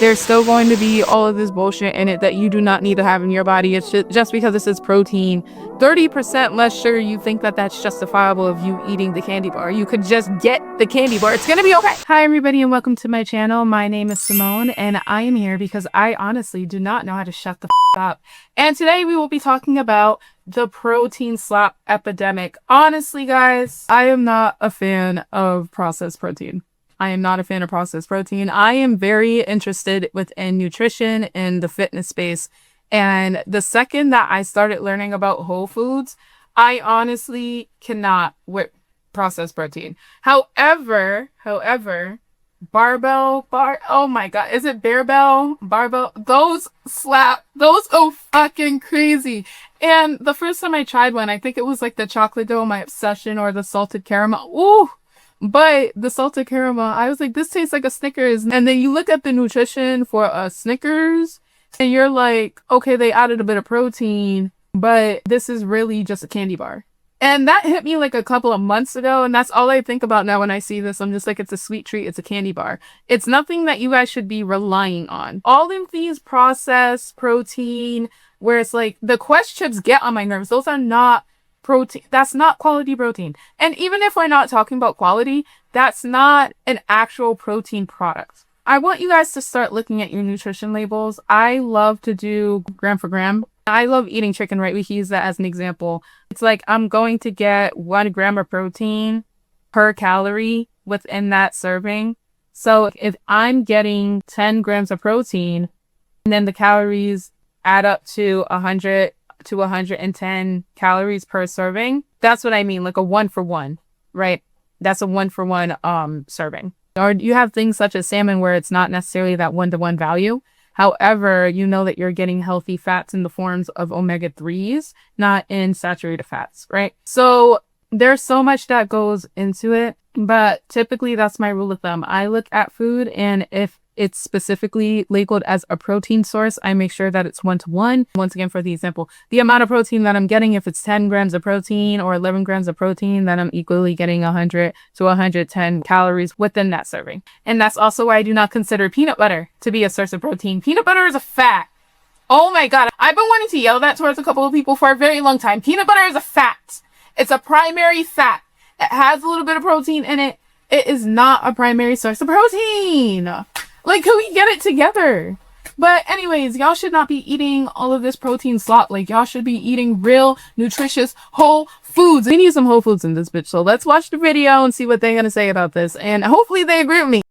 there's still going to be all of this bullshit in it that you do not need to have in your body. It's just because this is protein, 30% less sugar, you think that that's justifiable of you eating the candy bar. You could just get the candy bar. It's gonna be okay. Hi everybody and welcome to my channel. My name is Simone and I am here because I honestly do not know how to shut the up. And today we will be talking about the protein slop epidemic. Honestly, guys, I am not a fan of processed protein. I am not a fan of processed protein. I am very interested within nutrition and the fitness space. And the second that I started learning about whole foods, I honestly cannot with processed protein. However, oh my God, is it barbell? Those slap, those go fucking crazy. And the first time I tried one, I think it was like the chocolate dough, my obsession, or the salted caramel. Ooh. But the salted caramel, I was like, this tastes like a Snickers. And then you look at the nutrition for a Snickers and you're like, okay, they added a bit of protein, but this is really just a candy bar. And that hit me like a couple of months ago. And that's all I think about now when I see this. I'm just like, it's a sweet treat. It's a candy bar. It's nothing that you guys should be relying on. All of these processed protein, where it's like the Quest chips get on my nerves. Those are not protein. That's not quality protein. And even if we're not talking about quality, that's not an actual protein product. I want you guys to start looking at your nutrition labels. I love to do gram for gram. I love eating chicken, right? We can use that as an example. It's like I'm going to get 1 gram of protein per calorie within that serving. So if I'm getting 10 grams of protein and then the calories add up to 100 to 110 calories per serving, that's what I mean, like a 1-for-1, right? That's a 1-for-1 serving. Or you have things such as salmon where it's not necessarily that 1-to-1 value. However, you know that you're getting healthy fats in the forms of omega-3s, not in saturated fats, right? So there's so much that goes into it, but typically that's my rule of thumb. I look at food, and if it's specifically labeled as a protein source, I make sure that it's 1-to-1. Once again, for the example, the amount of protein that I'm getting, if it's 10 grams of protein or 11 grams of protein, then I'm equally getting 100 to 110 calories within that serving. And that's also why I do not consider peanut butter to be a source of protein. Peanut butter is a fat. Oh my God. I've been wanting to yell that towards a couple of people for a very long time. Peanut butter is a fat. It's a primary fat. It has a little bit of protein in it. It is not a primary source of protein. Like, can we get it together? But anyways, y'all should not be eating all of this protein slop. Like, y'all should be eating real, nutritious, whole foods. We need some whole foods in this bitch. So let's watch the video and see what they're going to say about this. And hopefully they agree with me.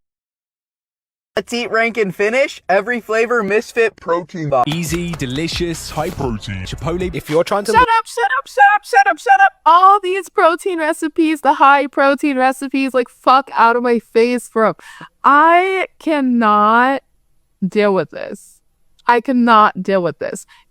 Let's eat, rank, and finish. Every flavor misfit protein bar. Easy, delicious, high protein. Chipotle, if you're trying to... Shut up. All these protein recipes, the high protein recipes, like, fuck out of my face, bro. I cannot deal with this.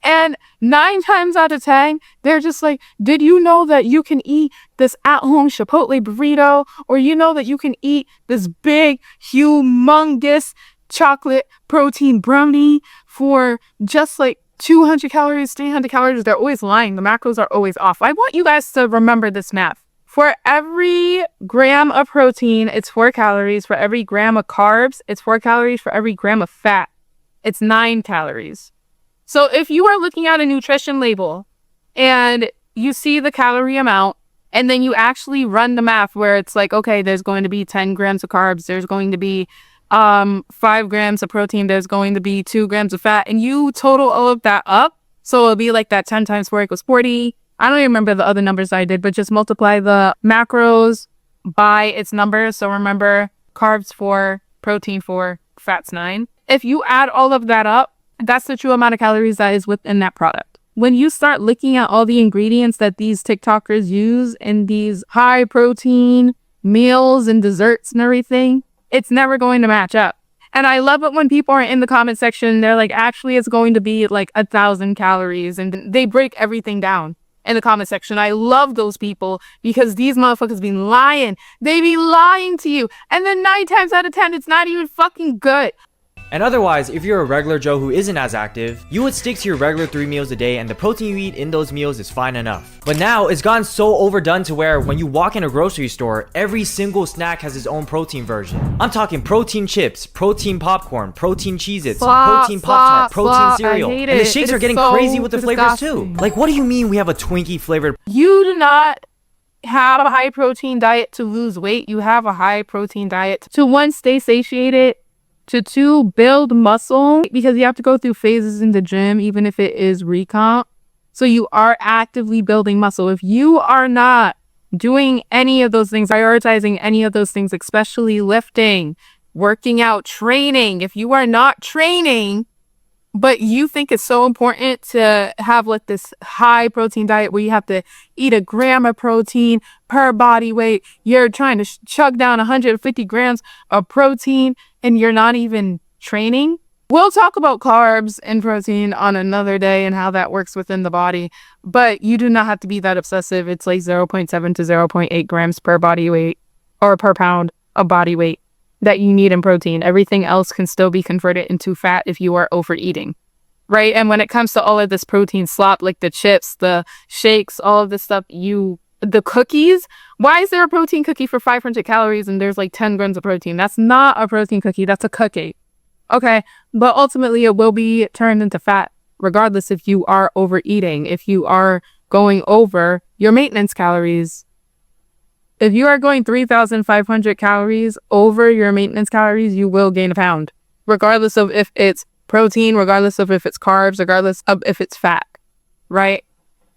And 9 times out of 10, they're just like, did you know that you can eat this at-home Chipotle burrito? Or you know that you can eat this big, humongous chocolate protein brownie for just like 200 calories, 300 calories? They're always lying. The macros are always off. I want you guys to remember this math. For every gram of protein, it's 4 calories. For every gram of carbs, it's 4 calories. For every gram of fat, it's 9 calories. So if you are looking at a nutrition label and you see the calorie amount, and then you actually run the math where it's like, okay, there's going to be 10 grams of carbs, there's going to be 5 grams of protein, there's going to be 2 grams of fat, and you total all of that up. So it'll be like that 10 times 4 equals 40. I don't even remember the other numbers I did, but just multiply the macros by its numbers. So remember, carbs 4, protein 4, fats 9. If you add all of that up, that's the true amount of calories that is within that product. When you start looking at all the ingredients that these TikTokers use in these high protein meals and desserts and everything, it's never going to match up. And I love it when people are in the comment section, they're like, actually, it's going to be like 1,000 calories. And they break everything down in the comment section. I love those people because these motherfuckers be lying. They be lying to you. And then 9 times out of 10, it's not even fucking good. And otherwise, if you're a regular Joe who isn't as active, you would stick to your regular 3 meals a day and the protein you eat in those meals is fine enough. But now it's gotten so overdone to where when you walk in a grocery store, every single snack has its own protein version. I'm talking protein chips, protein popcorn, protein Cheez-Its, protein Pop-Tart, protein cereal. And the shakes are getting crazy with the flavors too. Like, what do you mean we have a Twinkie flavored? You do not have a high protein diet to lose weight. You have a high protein diet to, one, stay satiated, to, two, build muscle, because you have to go through phases in the gym, even if it is recomp. So you are actively building muscle. If you are not doing any of those things, prioritizing any of those things, especially lifting, working out, training, if you are not training, but you think it's so important to have like this high protein diet where you have to eat a gram of protein per body weight, you're trying to chug down 150 grams of protein and you're not even training. We'll talk about carbs and protein on another day and how that works within the body, but you do not have to be that obsessive. It's like 0.7 to 0.8 grams per body weight or per pound of body weight that you need in protein. Everything else can still be converted into fat if you are overeating, right? And when it comes to all of this protein slop, like the chips, the shakes, all of this stuff, the cookies, why is there a protein cookie for 500 calories and there's like 10 grams of protein? That's not a protein cookie, that's a cookie. Okay, but ultimately it will be turned into fat, regardless if you are overeating, if you are going over your maintenance calories. If you are going 3,500 calories over your maintenance calories, you will gain a pound, regardless of if it's protein, regardless of if it's carbs, regardless of if it's fat, right?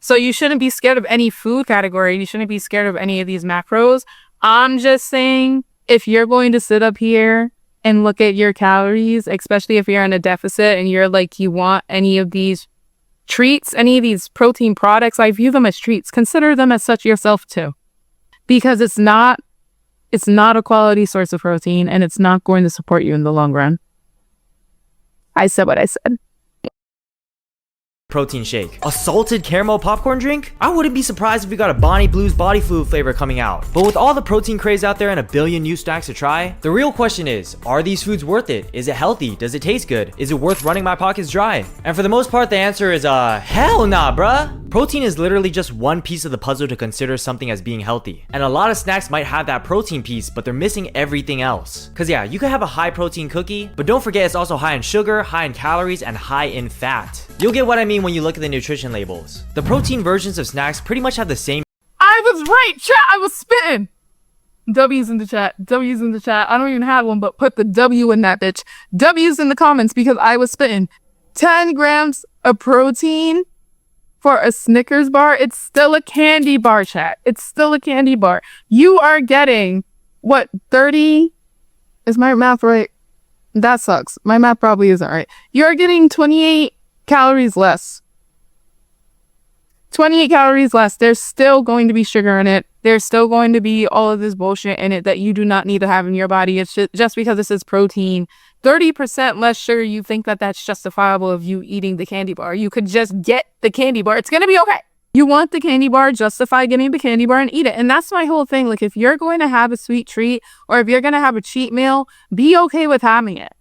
So you shouldn't be scared of any food category. You shouldn't be scared of any of these macros. I'm just saying, if you're going to sit up here and look at your calories, especially if you're in a deficit and you're like, you want any of these treats, any of these protein products, I view them as treats. Consider them as such yourself too. Because it's not a quality source of protein and it's not going to support you in the long run. I said what I said. Protein shake. A salted caramel popcorn drink? I wouldn't be surprised if we got a Bonnie Blues body fluid flavor coming out. But with all the protein craze out there and a billion new snacks to try, the real question is, are these foods worth it? Is it healthy? Does it taste good? Is it worth running my pockets dry? And for the most part, the answer is hell nah, bruh. Protein is literally just one piece of the puzzle to consider something as being healthy. And a lot of snacks might have that protein piece, but they're missing everything else. Cause yeah, you could have a high protein cookie, but don't forget it's also high in sugar, high in calories, and high in fat. You'll get what I mean when you look at the nutrition labels. The protein versions of snacks pretty much have the same. I was right, chat. I was spitting. W's in the chat. W's in the chat. I don't even have one, but put the W in that bitch. W's in the comments because I was spitting. 10 grams of protein for a Snickers bar. It's still a candy bar, chat. It's still a candy bar. You are getting, what, 30? Is my math right? That sucks. My math probably isn't right. You're getting 28 calories less. 28 calories less. There's still going to be sugar in it. There's still going to be all of this bullshit in it that you do not need to have in your body. It's just because this is protein. 30% less sugar, you think that that's justifiable of you eating the candy bar. You could just get the candy bar. It's going to be okay. You want the candy bar, justify getting the candy bar and eat it. And that's my whole thing. Like, if you're going to have a sweet treat or if you're going to have a cheat meal, be okay with having it.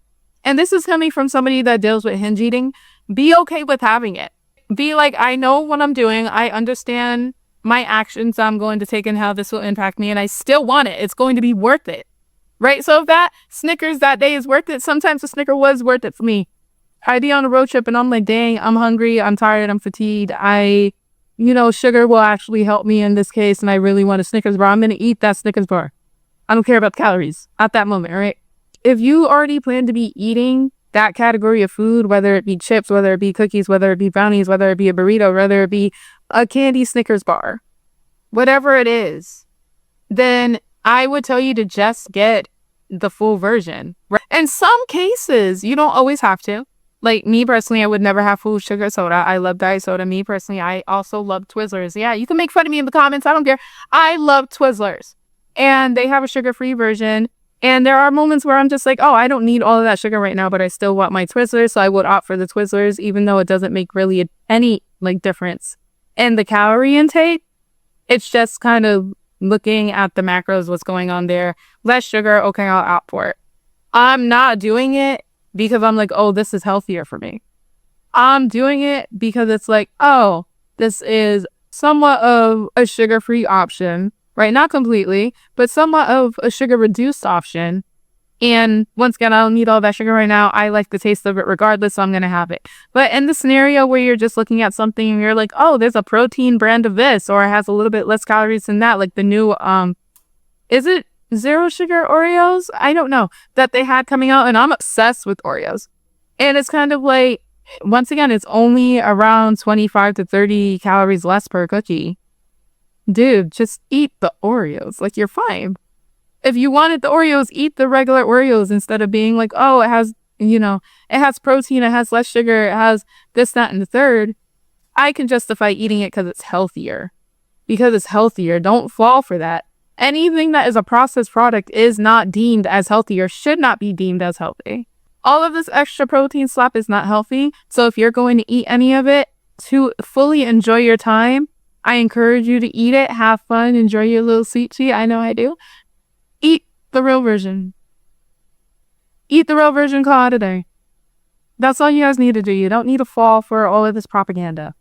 And this is coming from somebody that deals with hinge eating. Be okay with having it. Be like, I know what I'm doing. I understand my actions I'm going to take and how this will impact me. And I still want it. It's going to be worth it. Right? So if that Snickers that day is worth it, sometimes the Snicker was worth it for me. I'd be on a road trip and I'm like, dang, I'm hungry. I'm tired. I'm fatigued. Sugar will actually help me in this case. And I really want a Snickers bar. I'm going to eat that Snickers bar. I don't care about the calories at that moment. Right? If you already plan to be eating that category of food, whether it be chips, whether it be cookies, whether it be brownies, whether it be a burrito, whether it be a candy Snickers bar, whatever it is, then I would tell you to just get the full version. In some cases, you don't always have to. Like me personally, I would never have full sugar soda. I love diet soda. Me personally, I also love Twizzlers. Yeah, you can make fun of me in the comments. I don't care. I love Twizzlers. And they have a sugar-free version. And there are moments where I'm just like, oh, I don't need all of that sugar right now, but I still want my Twizzlers. So I would opt for the Twizzlers, even though it doesn't make really any difference in the calorie intake. It's just kind of looking at the macros, what's going on there. Less sugar, okay, I'll opt for it. I'm not doing it because I'm like, oh, this is healthier for me. I'm doing it because it's like, oh, this is somewhat of a sugar-free option, right? Not completely, but somewhat of a sugar-reduced option. And once again, I don't need all that sugar right now. I like the taste of it regardless, so I'm going to have it. But in the scenario where you're just looking at something and you're like, oh, there's a protein brand of this, or it has a little bit less calories than that, like the new, is it zero sugar Oreos? I don't know, that they had coming out, and I'm obsessed with Oreos. And it's kind of like, once again, it's only around 25 to 30 calories less per cookie. Dude, just eat the Oreos. Like, you're fine. If you wanted the Oreos, eat the regular Oreos instead of being like, oh, it has, it has protein, it has less sugar, it has this, that, and the third. I can justify eating it because it's healthier. Because it's healthier. Don't fall for that. Anything that is a processed product is not deemed as healthy or should not be deemed as healthy. All of this extra protein slap is not healthy. So if you're going to eat any of it to fully enjoy your time, I encourage you to eat it, have fun, enjoy your little sweet treat. I know I do. Eat the real version. Eat the real version, call it a day. That's all you guys need to do. You don't need to fall for all of this propaganda.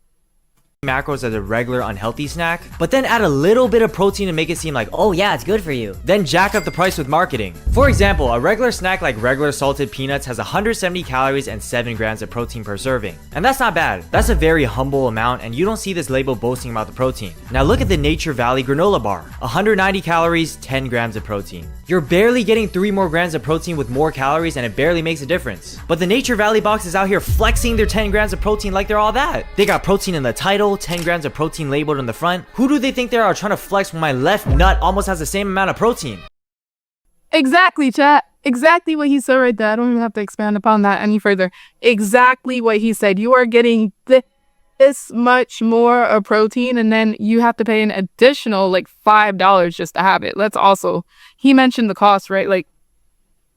Macros as a regular unhealthy snack, but then add a little bit of protein to make it seem like, oh yeah, it's good for you. Then jack up the price with marketing. For example, a regular snack like regular salted peanuts has 170 calories and 7 grams of protein per serving. And that's not bad. That's a very humble amount, and you don't see this label boasting about the protein. Now look at the Nature Valley granola bar. 190 calories, 10 grams of protein. You're barely getting 3 more grams of protein with more calories, and it barely makes a difference. But the Nature Valley box is out here flexing their 10 grams of protein like they're all that. They got protein in the title, 10 grams of protein labeled in the front. Who do they think they are trying to flex when my left nut almost has the same amount of protein? Exactly, chat. Exactly what he said right there. I don't even have to expand upon that any further. Exactly what he said. You are getting this much more of protein, and then you have to pay an additional like $5 just to have it. Let's also, he mentioned the cost, right? Like,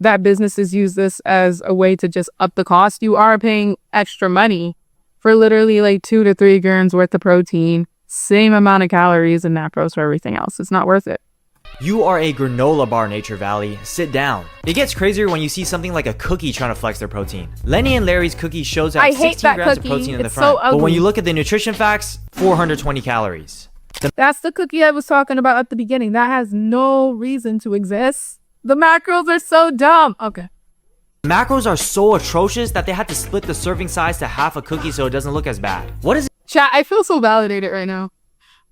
that businesses use this as a way to just up the cost. You are paying extra money for literally like 2 to 3 grams worth of protein, same amount of calories and macros for everything else. It's not worth it. You are a granola bar, Nature Valley. Sit down. It gets crazier when you see something like a cookie trying to flex their protein. Lenny and Larry's cookie shows that 16 grams of protein in the front. But when you look at the nutrition facts, 420 calories. That's the cookie I was talking about at the beginning. That has no reason to exist. The macros are so dumb. Okay. Macros are so atrocious that they had to split the serving size to half a cookie so it doesn't look as bad. What is it? Chat, I feel so validated right now.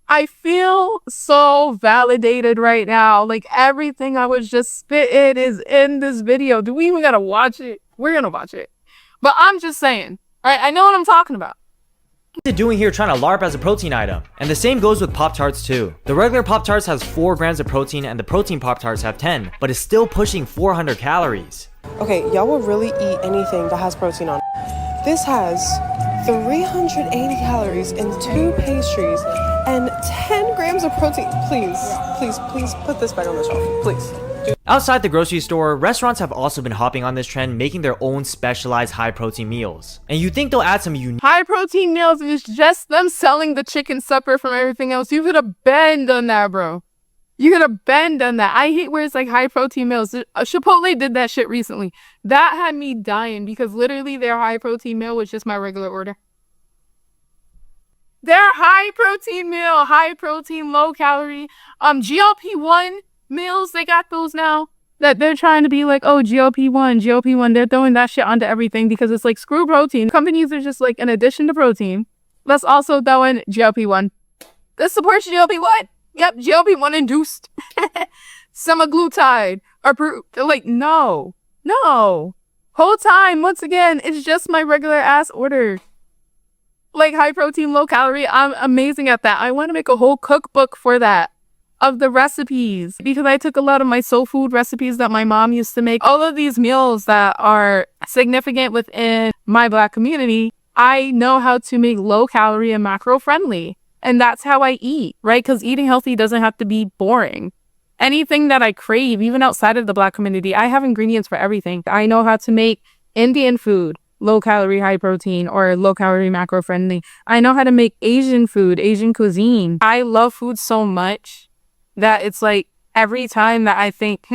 I feel so validated right now. Like, everything I was just spitting is in this video. Do we even gotta watch it? We're gonna watch it. But I'm just saying, right? I know what I'm talking about. What's it doing here trying to LARP as a protein item? And the same goes with Pop-Tarts too. The regular Pop-Tarts has 4 grams of protein and the protein Pop-Tarts have 10, but it's still pushing 400 calories. Okay, y'all will really eat anything that has protein on it. This has 380 calories in 2 pastries and 10 grams of protein. Please put this back on the shelf, please. Outside the grocery store, restaurants have also been hopping on this trend, making their own specialized high-protein meals. And you think they'll add some unique high protein meals is just them selling the chicken supper from everything else. You could have been done that, bro. You could have been done that. I hate where it's like high protein meals. Chipotle did that shit recently. That had me dying because literally their high protein meal was just my regular order. Their high protein meal, high protein, low calorie, GLP-1 meals, they got those now. That they're trying to be like, oh, GLP-1. They're throwing that shit onto everything because it's like, screw protein. Companies are just like, in addition to protein, let's also throw in GLP-1. This supports GLP-1. Yep, GLP-1 induced. Semaglutide. Like, no. Whole time, once again, it's just my regular ass order. Like, high protein, low calorie. I'm amazing at that. I want to make a whole cookbook for that. Of the recipes. Because I took a lot of my soul food recipes that my mom used to make. All of these meals that are significant within my Black community, I know how to make low calorie and macro friendly. And that's how I eat, right? Because eating healthy doesn't have to be boring. Anything that I crave, even outside of the Black community, I have ingredients for everything. I know how to make Indian food, low calorie, high protein, or low calorie, macro friendly. I know how to make Asian food, Asian cuisine. I love food so much that it's like every time that I think,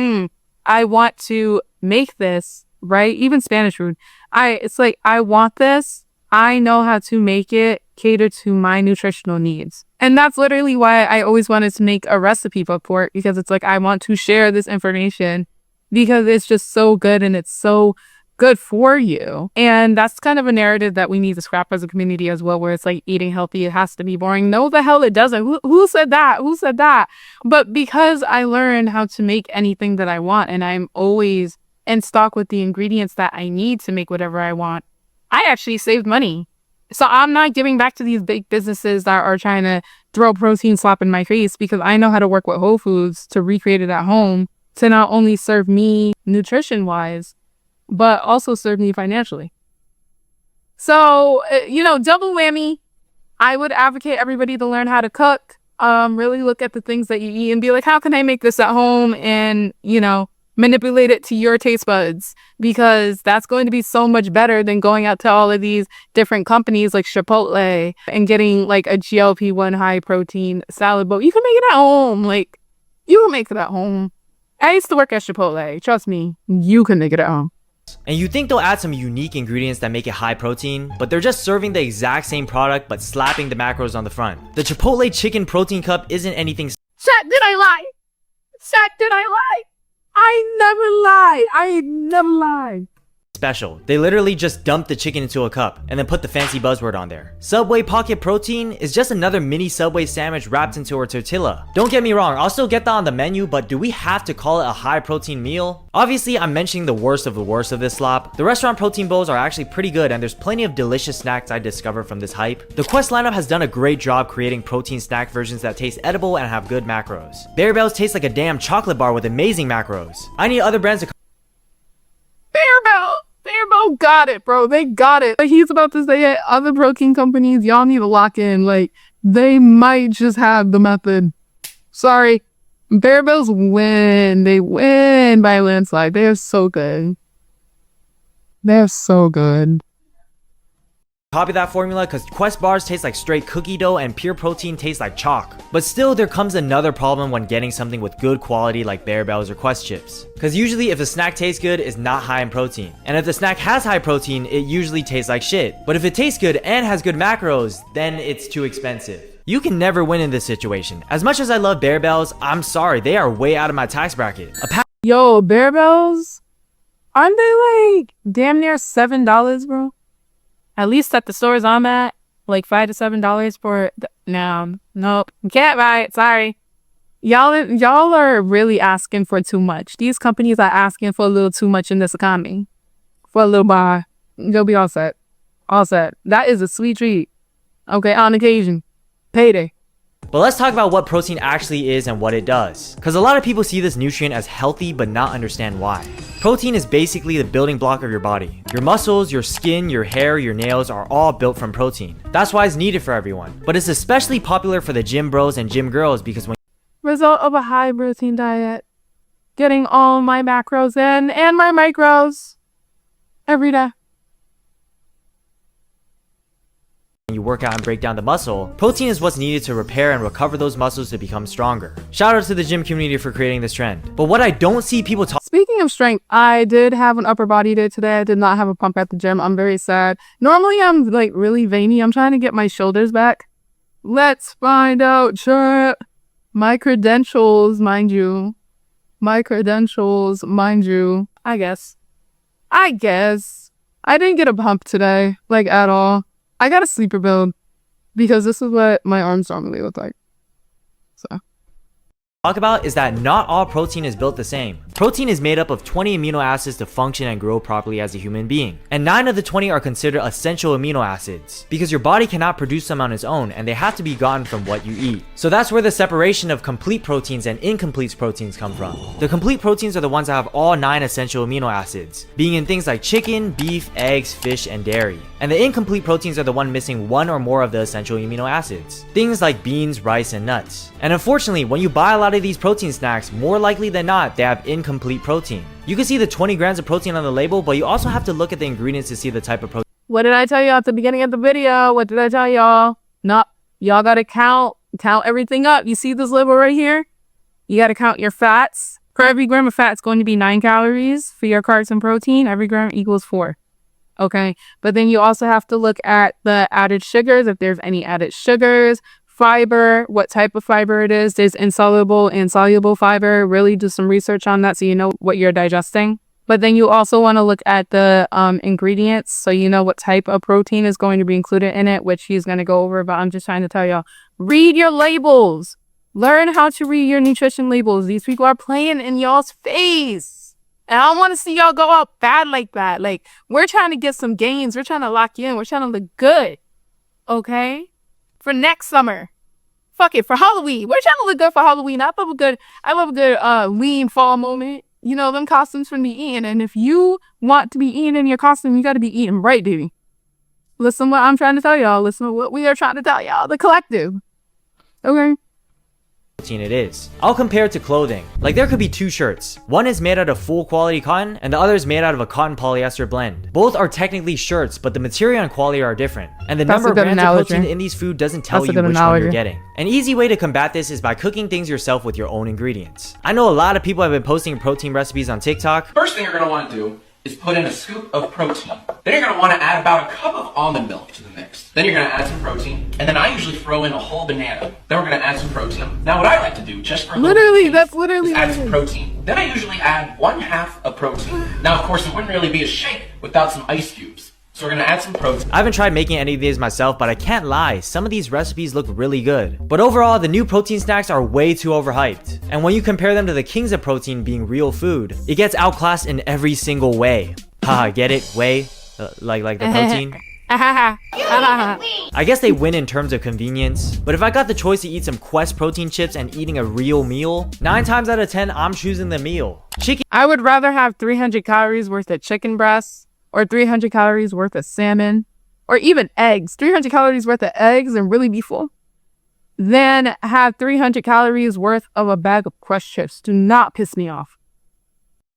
I want to make this, right? Even Spanish food. It's like, I want this. I know how to make it cater to my nutritional needs. And that's literally why I always wanted to make a recipe book for it, because it's like, I want to share this information because it's just so good and it's so good for you. And that's kind of a narrative that we need to scrap as a community as well, where it's like eating healthy, it has to be boring. No, the hell it doesn't. Who said that? Who said that? But because I learned how to make anything that I want, and I'm always in stock with the ingredients that I need to make whatever I want, I actually saved money. So I'm not giving back to these big businesses that are trying to throw protein slap in my face, because I know how to work with Whole Foods to recreate it at home to not only serve me nutrition wise, but also serve me financially. So, double whammy. I would advocate everybody to learn how to cook. Really look at the things that you eat and be like, how can I make this at home and, manipulate it to your taste buds? Because that's going to be so much better than going out to all of these different companies like Chipotle and getting like a GLP-1 high protein salad bowl. You can make it at home. Like, you can make it at home. I used to work at Chipotle. Trust me, you can make it at home. And you think they'll add some unique ingredients that make it high protein, but they're just serving the exact same product but slapping the macros on the front. The Chipotle chicken protein cup isn't anything Chat, did I lie? Chat, did I lie? I never lied. special. They literally just dump the chicken into a cup and then put the fancy buzzword on there. Subway Pocket Protein is just another mini Subway sandwich wrapped into a tortilla. Don't get me wrong, I'll still get that on the menu, but do we have to call it a high protein meal? Obviously, I'm mentioning the worst of this slop. The restaurant protein bowls are actually pretty good, and there's plenty of delicious snacks I discovered from this hype. The Quest lineup has done a great job creating protein snack versions that taste edible and have good macros. Berry Bells tastes like a damn chocolate bar with amazing macros. I need other brands to Bearbell got it, bro. They got it. Like, he's about to say it. Other protein companies, y'all need to lock in. Like, they might just have the method. Sorry. Bearbells win. They win by a landslide. They are so good. They're so good. copy that formula because Quest bars taste like straight cookie dough and pure protein tastes like chalk. But still, there comes another problem when getting something with good quality like Berry Bells or Quest chips. Because usually if a snack tastes good, it's not high in protein. And if the snack has high protein, it usually tastes like shit. But if it tastes good and has good macros, then it's too expensive. You can never win in this situation. As much as I love Berry Bells, I'm sorry, they are way out of my tax bracket. Yo, Bearbells? Aren't they like damn near $7, bro? At least at the stores I'm at, like $5 to $7 for nope, can't buy it. Sorry, y'all are really asking for too much. These companies are asking for a little too much in this economy. For a little bar, you'll be all set. All set. That is a sweet treat. Okay, on occasion, payday. But let's talk about what protein actually is and what it does. Because a lot of people see this nutrient as healthy but not understand why. Protein is basically the building block of your body. Your muscles, your skin, your hair, your nails are all built from protein. That's why it's needed for everyone. But it's especially popular for the gym bros and gym girls because when Result of a high protein diet. Getting all my macros in and my micros every day. you work out and break down the muscle, protein is what's needed to repair and recover those muscles to become stronger. Shout out to the gym community for creating this trend. But what I don't see people talk Speaking of strength, I did have an upper body day today. I did not have a pump at the gym. I'm very sad. Normally I'm like really veiny. I'm trying to get my shoulders back. Let's find out, chat. My credentials, mind you. I guess. I didn't get a pump today, like at all. I got a sleeper build because this is what my arms normally look like. So. Talk about is that not all protein is built the same. Protein is made up of 20 amino acids to function and grow properly as a human being. And 9 of the 20 are considered essential amino acids because your body cannot produce them on its own and they have to be gotten from what you eat. So that's where the separation of complete proteins and incomplete proteins come from. The complete proteins are the ones that have all 9 essential amino acids, being in things like chicken, beef, eggs, fish, and dairy. And the incomplete proteins are the one missing 1 or more of the essential amino acids, things like beans, rice, and nuts. And unfortunately, when you buy a lot of these protein snacks, more likely than not, they have incomplete protein. You can see the 20 grams of protein on the label, but you also have to look at the ingredients to see the type of protein. What did I tell you at the beginning of the video? What did I tell y'all? No, y'all gotta count everything up. You see this label right here? You gotta count your fats, For every gram of fat, it's going to be 9 calories. For your carbs and protein, every gram equals 4. Okay. But then you also have to look at the added sugars, if there's any added sugars, fiber, what type of fiber it is. There's insoluble and soluble fiber. Really do some research on that so you know what you're digesting. But then you also want to look at the ingredients so you know what type of protein is going to be included in it, which he's going to go over. But I'm just trying to tell y'all, read your labels. Learn how to read your nutrition labels. These people are playing in y'all's face. And I don't want to see y'all go out bad like that. Like, we're trying to get some gains. We're trying to lock you in. We're trying to look good. Okay? For next summer. Fuck it. For Halloween. We're trying to look good for Halloween. I love a good lean fall moment. You know, them costumes from the eating. And if you want to be eating in your costume, you got to be eating right, dude. Listen to what I'm trying to tell y'all. Listen to what we are trying to tell y'all. The collective. Okay? Protein it is. I'll compare it to clothing. Like, there could be 2 shirts. One is made out of full quality cotton and the other is made out of a cotton polyester blend. Both are technically shirts, but the material and quality are different. And the number of grams of protein in these food doesn't tell you which one you're getting. An easy way to combat this is by cooking things yourself with your own ingredients. I know a lot of people have been posting protein recipes on TikTok. First thing you're going to want to do is put in a scoop of protein. Then you're going to want to add about a cup of almond milk to the mix. Then you're going to add some protein, and then I usually throw in a whole banana. Then we're going to add some protein. Now what I like to do, just for a That's literally is add some protein. Then I usually add 1/2 of protein. Now of course it wouldn't really be a shake without some ice cubes. So we're going to add some protein. I haven't tried making any of these myself, but I can't lie, some of these recipes look really good. But overall, the new protein snacks are way too overhyped. And when you compare them to the kings of protein being real food, it gets outclassed in every single way. Haha, get it? Way? Like the protein? I guess they win in terms of convenience, but if I got the choice to eat some Quest protein chips and eating a real meal, 9 times out of 10, I'm choosing the meal. I would rather have 300 calories worth of chicken breasts or 300 calories worth of salmon or even eggs, 300 calories worth of eggs and really be full, than have 300 calories worth of a bag of Quest chips. Do not piss me off.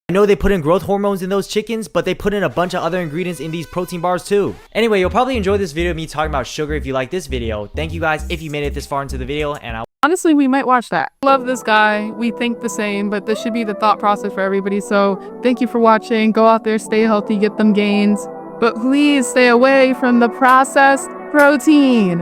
I know they put in growth hormones in those chickens, but they put in a bunch of other ingredients in these protein bars too. Anyway, you'll probably enjoy this video of me talking about sugar if you like this video. Thank you guys if you made it this far into the video, and honestly, we might watch that. Love this guy. We think the same, but this should be the thought process for everybody. So thank you for watching. Go out there, stay healthy, get them gains. But please stay away from the processed protein.